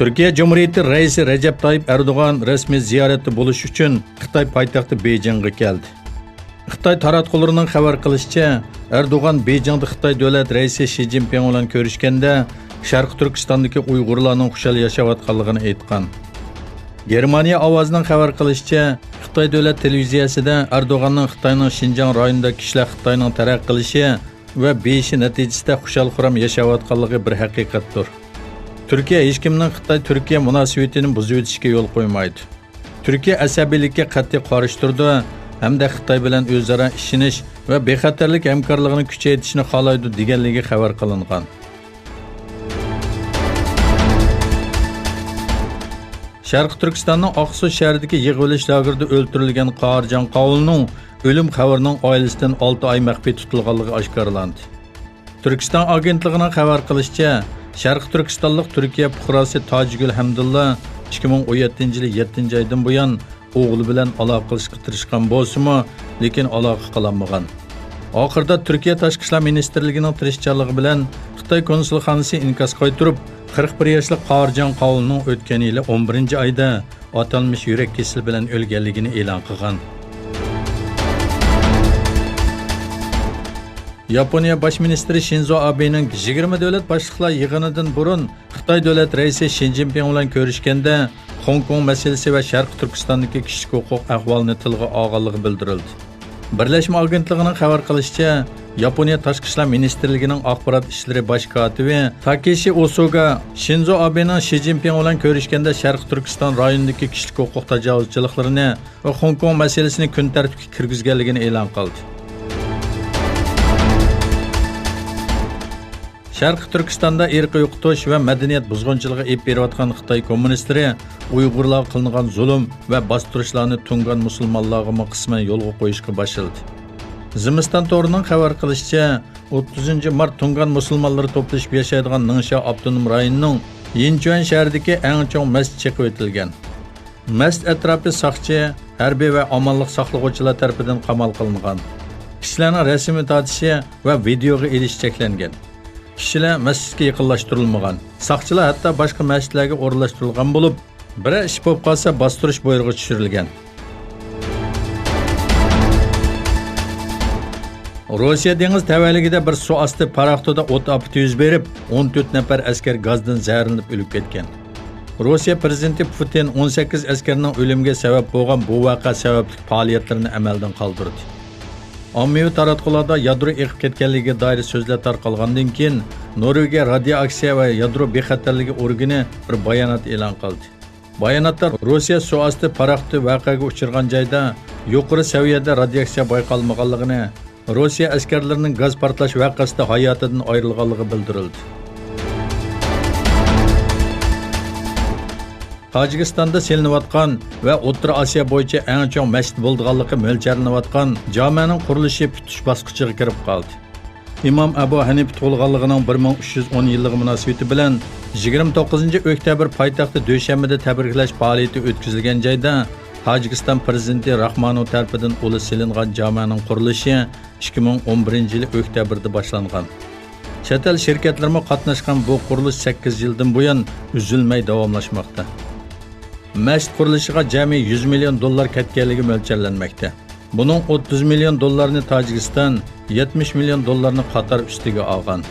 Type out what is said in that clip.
Türkiye Cumhuriyeti Reisi Recep Tayyip Erdoğan resmi ziyareti buluş için Xitay paytaxtı Beijing'e geldi. Xitay taratqularının xabar qilishicha, Erdoğan Beijing'de Xitay Davlat Reisi Xi Jinping bilan ko'rishganda Sharq Turkistondagi Uyg'urlarning xushal yashayotganligini aytgan. Germaniya ovozining xabar qilishicha, Xitay Davlat televiziyasida Erdo'g'anning Xitoyning Xinjiang rayonida kishilar Xitoyning taraqqiy qilishi va beyishi natijasida xushal-xuram yashayotganligi bir haqiqatdir. Turkiya hech kimning Xitoy-Turkiya munosabatini buzib o'tishga yo'l qo'ymaydi. Turkiya asabiylikka qat'iy qarshi turdi hamda Xitoy bilan o'zaro ishinish va bexatarlik hamkorligini kuchaytirishni xohlaydi deganligi xabar qilingan. Sharq Turkistonning Oqsu shahridagi yig'ilish lagerida o'ldirilgan Qarjan Qovulning o'lim xabarining oilasidan 6 oy maxfiy tutilganligi oshkorlandi. Turkiston agentligining xabar qilishicha, Sharq Turkistonlik Turkiya fuqarosi Tojigul Hamdulla 2017 yil 7-oydan buyon o'g'li bilan aloqa qilishga tirishgan bo'lsa-mu, lekin aloqa qilolmagan. Oxirida Turkiya Tashqi ishlar ministrligining tirishchanligi bilan Xitoy konsulxonasi inkos qaytirib, 41 yoshli Qarjan Qovulning o'tgan yili 11-oyda atalmish yurak kesili bilan o'lganligini e'lon qilgan. Yaponiya bosh ministri Shinzo Abening 20 davlat boshliqlar yig'inidan burun Xitoy davlat raisi Xi Jinping bilan ko'rishganda Hong Kong masalasi va Sharq Turkistondagi kishilik huquq ahvolini tilga olganligi bildirildi. Birlashma agentligining xabar qilishicha, Yaponiya Tashqi ishlar ministrligining axborot ishlari bosh kotibi Takeshi Osoga Shinzo Abening Xi Jinping bilan ko'rishganda Sharq Turkiston rayonidagi kishilik huquq tajovuzchiliklarini va Hong Kong masalasini kun tartibga kirgizganligini e'lon qildi. Sharq Turkistonda irqiy yo'qotish va madaniyat buzg'unchiligi ep berayotgan Xitoy kommunistlari Uyg'urlar qilingan zulm va bostirishlarni tungan musulmonlarga qisman yo'lga qo'yishga boshladi. Zimiston to'rining xabar qilishicha, 30 mart tungan musulmonlar to'plashib yashaydigan Ningxia avtonom rayonining Yinchuan shahridagi eng chong masjid chiqib o'tilgan. Masjid atrofi saqchi, harbiy va omonlik saqlovchilar tomonidan qamal qilingan. Kishilarning rasmiy tortishi va videoga elish cheklangan. Kishilar masjidga yaqinlashtirilmagan. Saqchilar hatto boshqa masjidlarga o'rnashtirilgan bo'lib, bir ish bo'lib qolsa bostirish buyrug'i tushirilgan. Rossiya dengiz tavalligida bir suv osti paraxoda o't ofati yuz berib, 14 nafar askar gazdan zaharlanib o'lib ketgan. Rossiya prezidenti Putin 18 askarning o'limiga sabab bo'lgan bu voqea sababli faoliyatlarini amaldan qoldirdi. Ommaviy taratqularda yadro eqib ketganligiga doir so'zlar tarqalgandan keyin Norvegiya radioaksiya va yadro bexatarligi organi bir bayonot e'lon qildi. Bayonotda Rossiya suv osti paraxoti voqeaga uchirgan joyda yuqori saviyada radioaksiya bayqalmaganligini, Rossiya askarlarining gaz portlash voqeasida hayotidan ayrilganligi bildirildi. Tojikistonda selinayotgan va O'rta Osiyo bo'yicha eng chong masjid bo'lganligi mo'ljallanayotgan jamining qurilishi bitish bosqichiga kirib qoldi. Imom Abu Hanifa tug'ilganligining 1310 yilligi munosabati bilan 29-oktyabr poytaxti Dushanbeda tabriklash faoliyati o'tkazilgan joyda Tojikiston prezidenti Rahmonov tomonidan o'li silingan jamining qurilishi 2011-yil oktyabrda boshlangan. Chet el shirkatlarga qatnashgan bu qurilish 8 yildan buyon uzilmay davomlashmoqda. Masjid qurilishiga jami 100 million dollar ketganligi mo'ljallanmoqda. Buning 30 million dollarini Tojikiston, 70 million dollarni Qatar ustiga olgan.